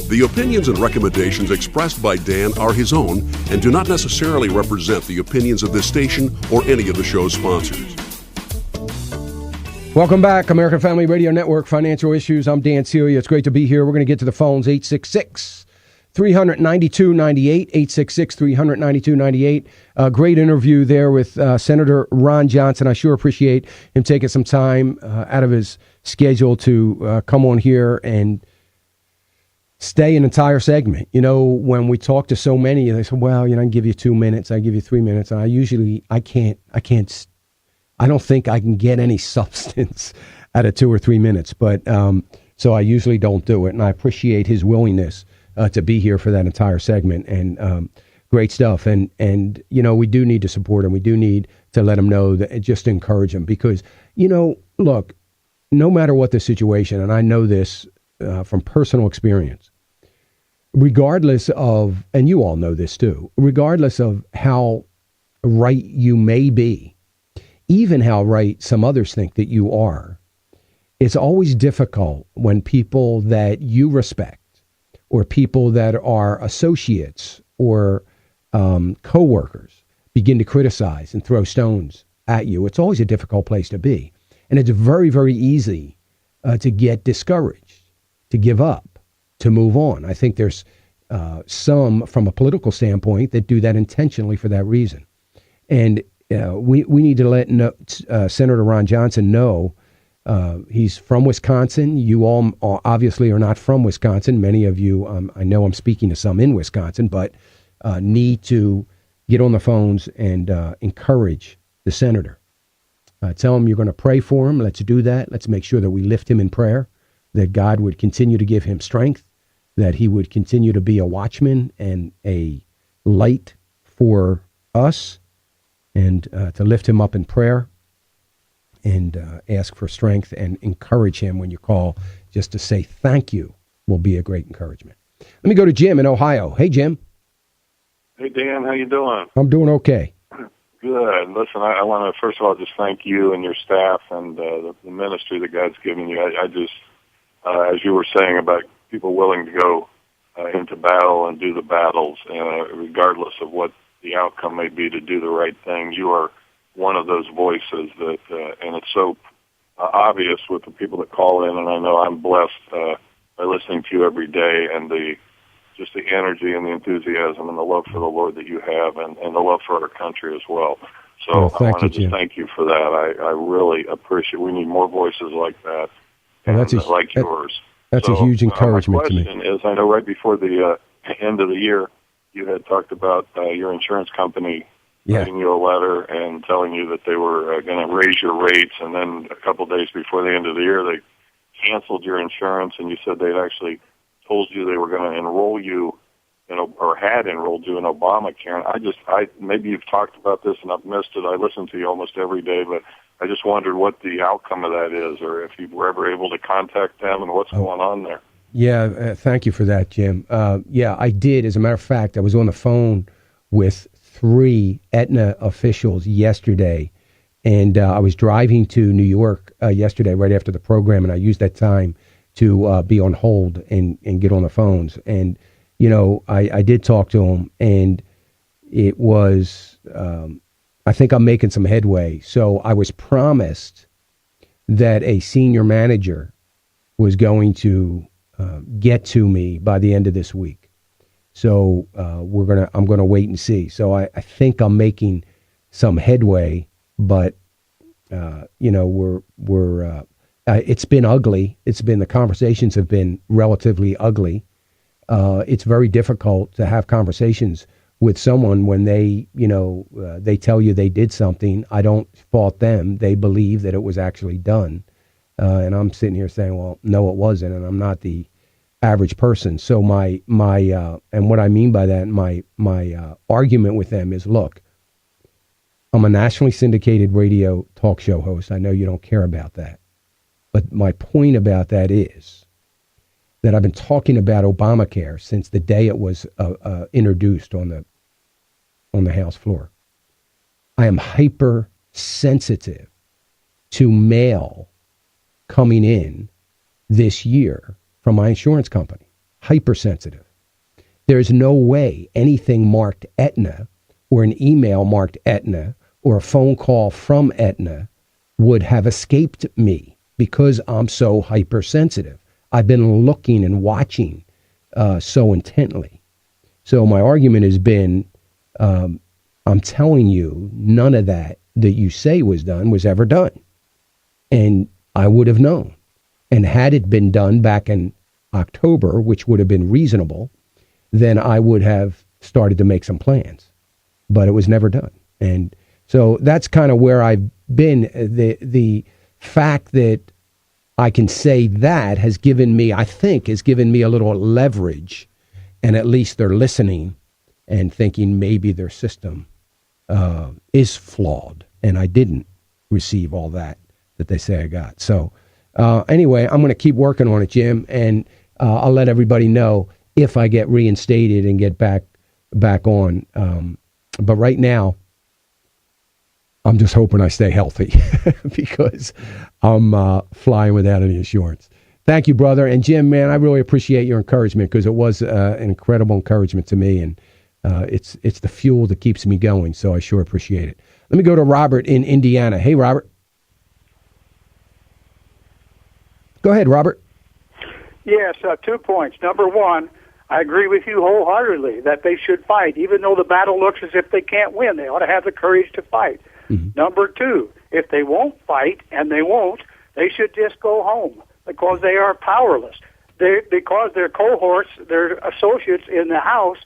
The opinions and recommendations expressed by Dan are his own and do not necessarily represent the opinions of this station or any of the show's sponsors. Welcome back, American Family Radio Network, Financial Issues. I'm Dan Celia. It's great to be here. We're going to get to the phones, 866-392-98, 866-392-98. Great interview there with Senator Ron Johnson. I sure appreciate him taking some time out of his schedule to come on here and stay an entire segment. You know, when we talk to so many, they say, well, you know, I can give you 2 minutes, I give you 3 minutes. And I don't think I can get any substance out of 2 or 3 minutes. But so I usually don't do it. And I appreciate his willingness to be here for that entire segment. And great stuff. And, you know, we do need to support him. We do need to let him know that, just encourage him. Because, you know, look, no matter what the situation, and I know this from personal experience, regardless of, and you all know this too, regardless of how right you may be, even how right some others think that you are, it's always difficult when people that you respect or people that are associates or co-workers begin to criticize and throw stones at you. It's always a difficult place to be. And it's very, very easy to get discouraged, to give up, to move on. I think there's some, from a political standpoint, that do that intentionally for that reason. And we need to let Senator Ron Johnson know he's from Wisconsin. You all obviously are not from Wisconsin. Many of you, I know I'm speaking to some in Wisconsin, but need to get on the phones and encourage the senator. Tell him you're going to pray for him. Let's do that. Let's make sure that we lift him in prayer, that God would continue to give him strength, that he would continue to be a watchman and a light for us, and to lift him up in prayer and ask for strength and encourage him when you call. Just to say thank you will be a great encouragement. Let me go to Jim in Ohio. Hey, Jim. Hey, Dan. How you doing? I'm doing okay. Good. Listen, I want to, first of all, just thank you and your staff and the ministry that God's given you. I just, as you were saying about people willing to go into battle and do the battles, regardless of what the outcome may be, to do the right thing. You are one of those voices that, and it's so obvious with the people that call in, and I know I'm blessed by listening to you every day, and just the energy and the enthusiasm and the love for the Lord that you have, and the love for our country as well. So I wanted to thank you for that. I really appreciate. We need more voices like that, like yours. That's a huge encouragement to me. My question is, I know right before the end of the year, you had talked about your insurance company writing you a letter and telling you that they were going to raise your rates, and then a couple of days before the end of the year, they canceled your insurance, and you said they'd actually told you they were going to enroll you, or had enrolled you in Obamacare. Maybe you've talked about this and I've missed it. I listen to you almost every day, but I just wondered what the outcome of that is, or if you were ever able to contact them and what's going on there. Yeah, thank you for that, Jim. Yeah, I did. As a matter of fact, I was on the phone with 3 Aetna officials yesterday, and I was driving to New York yesterday right after the program, and I used that time to be on hold and get on the phones. And, you know, I did talk to them, and it was, I think I'm making some headway. So I was promised that a senior manager was going to get to me by the end of this week. So I'm gonna wait and see. So I think I'm making some headway, but you know, we're it's been ugly. The conversations have been relatively ugly. It's very difficult to have conversations with someone when they, you know, they tell you they did something. I don't fault them. They believe that it was actually done. And I'm sitting here saying, well, no, it wasn't. And I'm not the average person. So my and what I mean by that, my argument with them is, look, I'm a nationally syndicated radio talk show host. I know you don't care about that. But my point about that is that I've been talking about Obamacare since the day it was introduced on the House floor. I am hypersensitive to mail coming in this year from my insurance company. hypersensitive. There's no way anything marked Aetna or an email marked Aetna or a phone call from Aetna would have escaped me because I'm so hypersensitive. I've been looking and watching so intently. So my argument has been, I'm telling you, none of that you say was done was ever done. And I would have known. And had it been done back in October, which would have been reasonable, then I would have started to make some plans. But it was never done. And so that's kind of where I've been. The fact that I can say that has given me a little leverage, and at least they're listening and thinking maybe their system is flawed, and I didn't receive all that they say I got. So anyway, I'm going to keep working on it, Jim, and I'll let everybody know if I get reinstated and get back on. But right now, I'm just hoping I stay healthy because I'm flying without any assurance. Thank you, brother. And Jim, man, I really appreciate your encouragement because it was an incredible encouragement to me, and it's the fuel that keeps me going. So I sure appreciate it. Let me go to Robert in Indiana. Hey, Robert. Go ahead, Robert. Yes, 2 points. Number one, I agree with you wholeheartedly that they should fight, even though the battle looks as if they can't win. They ought to have the courage to fight. Mm-hmm. Number two, if they won't fight, and they won't, they should just go home because they are powerless. Because their cohorts, their associates in the House,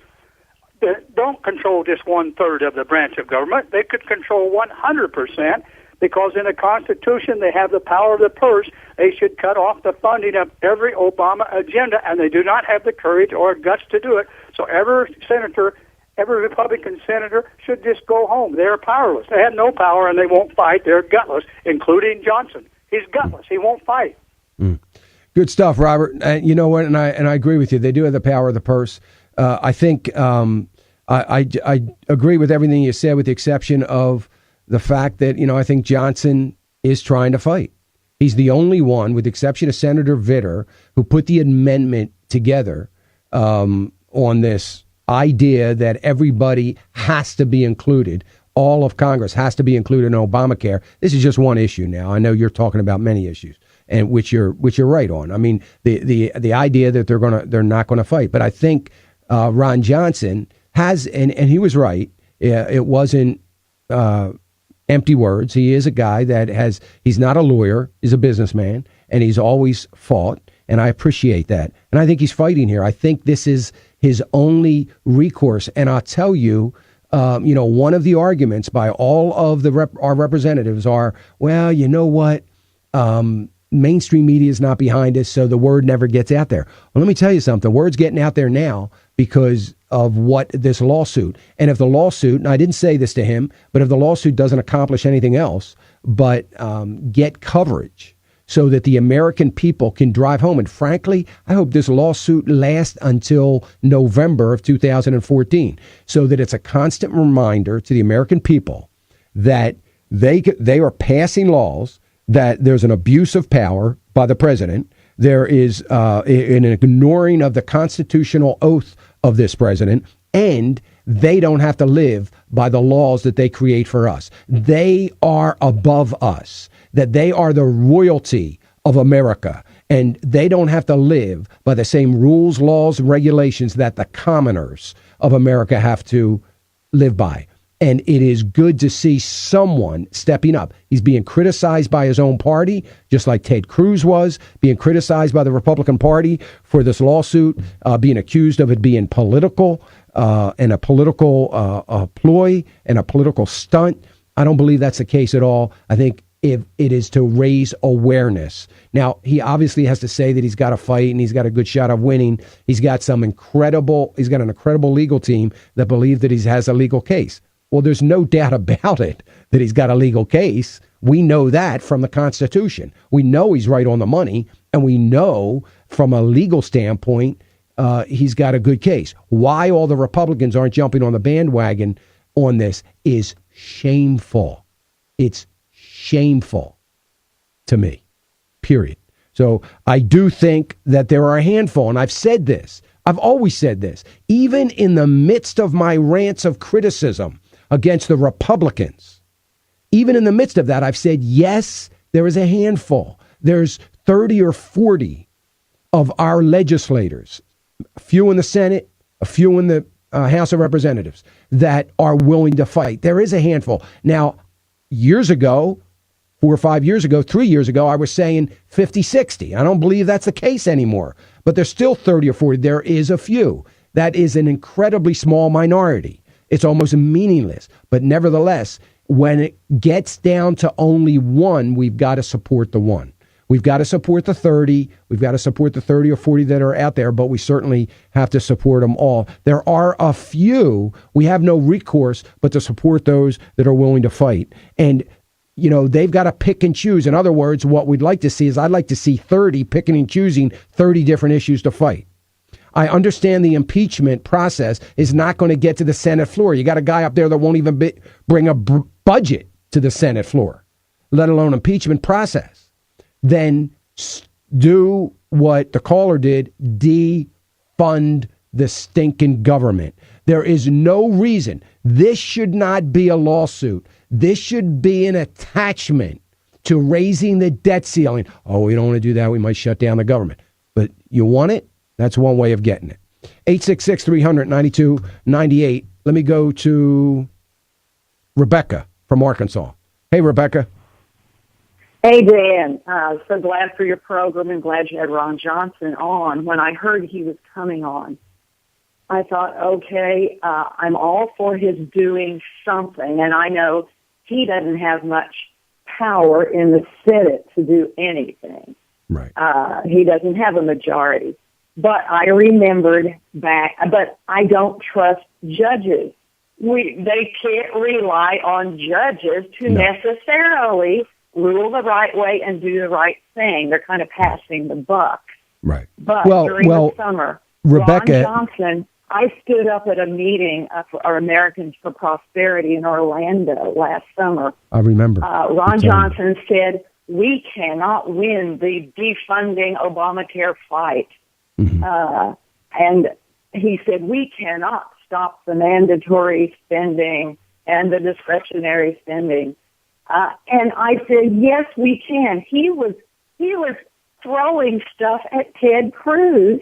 that don't control just 1/3 of the branch of government. They could control 100%. Because in the Constitution, they have the power of the purse. They should cut off the funding of every Obama agenda, and they do not have the courage or guts to do it. So every Republican senator should just go home. They're powerless. They have no power, and they won't fight. They're gutless, including Johnson. He's gutless. He won't fight. Good stuff, Robert. You know what? And I agree with you. They do have the power of the purse. I think I agree with everything you said, with the exception of the fact that, I think Johnson is trying to fight. He's the only one, with the exception of Senator Vitter, who put the amendment together on this idea that everybody has to be included. All of Congress has to be included in Obamacare. This is just one issue now. I know you're talking about many issues, and which you're right on. I mean, the idea that they're not gonna fight. But I think Ron Johnson has, and he was right. It wasn't empty words. He is a guy he's not a lawyer, he's a businessman, and he's always fought, and I appreciate that. And I think he's fighting here. I think this is his only recourse. And I'll tell you, one of the arguments by all of our representatives are, well, you know what? Mainstream media is not behind us, so the word never gets out there. Well, let me tell you something. The word's getting out there now because of what this lawsuit. And if the lawsuit, and I didn't say this to him, but if the lawsuit doesn't accomplish anything else but get coverage so that the American people can drive home. And frankly, I hope this lawsuit lasts until November of 2014 so that it's a constant reminder to the American people that they are passing laws, that there's an abuse of power by the president. There is an ignoring of the constitutional oath of this president, and they don't have to live by the laws that they create for us. They are above us, that they are the royalty of America, and they don't have to live by the same rules, laws, and regulations that the commoners of America have to live by. And it is good to see someone stepping up. He's being criticized by his own party, just like Ted Cruz was, being criticized by the Republican Party for this lawsuit, being accused of it being political and a political ploy and a political stunt. I don't believe that's the case at all. I think if it is to raise awareness. Now, he obviously has to say that he's got to fight and he's got a good shot of winning. He's got an incredible legal team that believe that he has a legal case. Well, there's no doubt about it that he's got a legal case. We know that from the Constitution. We know he's right on the money, and we know from a legal standpoint he's got a good case. Why all the Republicans aren't jumping on the bandwagon on this is shameful. It's shameful to me, period. So I do think that there are a handful, and I've said this, I've always said this, even in the midst of my rants of criticism against the Republicans, even in the midst of that, I've said, yes, there is a handful. There's 30 or 40 of our legislators, a few in the Senate, a few in the House of Representatives, that are willing to fight. There is a handful. Now, years ago, 4 or 5 years ago, 3 years ago, I was saying 50, 60. I don't believe that's the case anymore. But there's still 30 or 40. There is a few. That is an incredibly small minority. It's almost meaningless. But nevertheless, when it gets down to only one, we've got to support the one. We've got to support the 30. We've got to support the 30 or 40 that are out there, but we certainly have to support them all. There are a few. We have no recourse but to support those that are willing to fight. And, you know, they've got to pick and choose. In other words, what we'd like to see is I'd like to see 30 picking and choosing 30 different issues to fight. I understand the impeachment process is not going to get to the Senate floor. You got a guy up there that won't even bring a budget to the Senate floor, let alone impeachment process. Then do what the caller did, defund the stinking government. There is no reason. This should not be a lawsuit. This should be an attachment to raising the debt ceiling. Oh, we don't want to do that. We might shut down the government. But you want it? That's one way of getting it. 866-300-9298. Let me go to Rebecca from Arkansas. Hey, Rebecca. Hey, Dan. So glad for your program and glad you had Ron Johnson on. When I heard he was coming on, I thought, okay, I'm all for his doing something. And I know he doesn't have much power in the Senate to do anything. Right. He doesn't have a majority. But I remembered back, but I don't trust judges. They can't rely on judges to necessarily rule the right way and do the right thing. They're kind of passing the buck. Right. But during the summer, Rebecca, Ron Johnson, I stood up at a meeting for our Americans for Prosperity in Orlando last summer. I remember. Ron Johnson said, we cannot win the defunding Obamacare fight. Mm-hmm. And he said, we cannot stop the mandatory spending and the discretionary spending. And I said, yes, we can. He was throwing stuff at Ted Cruz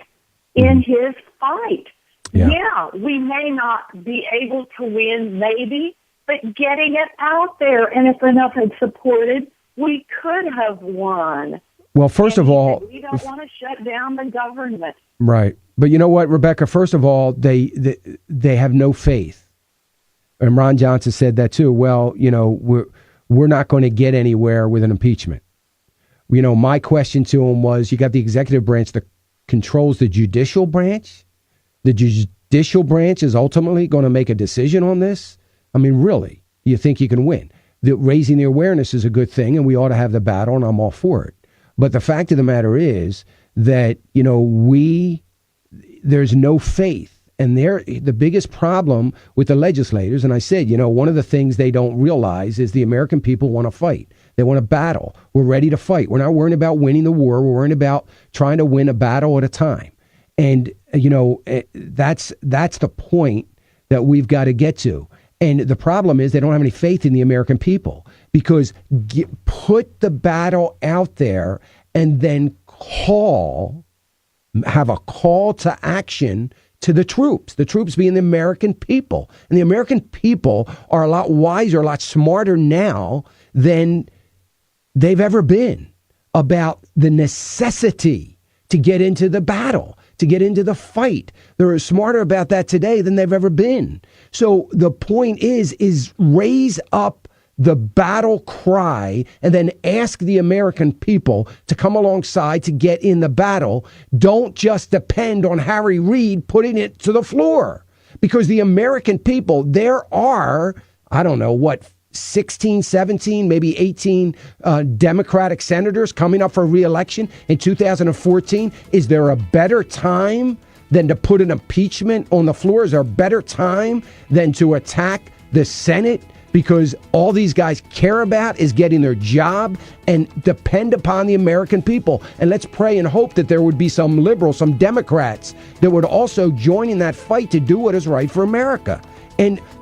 in his fight. Yeah, we may not be able to win, maybe, but getting it out there, and if enough had supported, we could have won. Well, first of all, we don't want to shut down the government. Right. But you know what, Rebecca, first of all, they have no faith. And Ron Johnson said that too. Well, you know, we're not going to get anywhere with an impeachment. You know, my question to him was, you got the executive branch that controls the judicial branch. The judicial branch is ultimately going to make a decision on this. I mean, really, you think you can win? Raising the awareness is a good thing, and we ought to have the battle, and I'm all for it. But the fact of the matter is that, you know, there's no faith. And the biggest problem with the legislators, and I said, you know, one of the things they don't realize is the American people want to fight. They want to battle. We're ready to fight. We're not worrying about winning the war. We're worrying about trying to win a battle at a time. And, you know, that's the point that we've got to get to. And the problem is they don't have any faith in the American people, because put the battle out there and then have a call to action to the troops being the American people. And the American people are a lot wiser, a lot smarter now than they've ever been about the necessity to get into the battle, to get into the fight. They're smarter about that today than they've ever been. So the point is raise up the battle cry and then ask the American people to come alongside to get in the battle. Don't just depend on Harry Reid putting it to the floor, because the American people, there are, I don't know, 16, 17, maybe 18 Democratic senators coming up for re-election in 2014. Is there a better time than to put an impeachment on the floor? Is there a better time than to attack the Senate because all these guys care about is getting their job and depend upon the American people. And let's pray and hope that there would be some liberals, some Democrats that would also join in that fight to do what is right for America.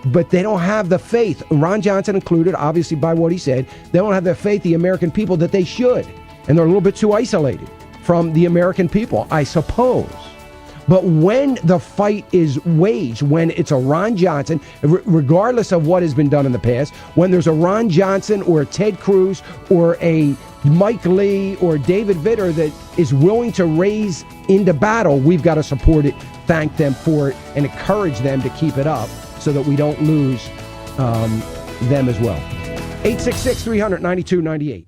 But they don't have the faith, Ron Johnson included, obviously by what he said, they don't have the faith, the American people, that they should. And they're a little bit too isolated from the American people, I suppose. But when the fight is waged, when it's a Ron Johnson, regardless of what has been done in the past, when there's a Ron Johnson or a Ted Cruz or a Mike Lee or David Vitter that is willing to raise into battle, we've got to support it, thank them for it, and encourage them to keep it up so that we don't lose them as well. 866-300-9298.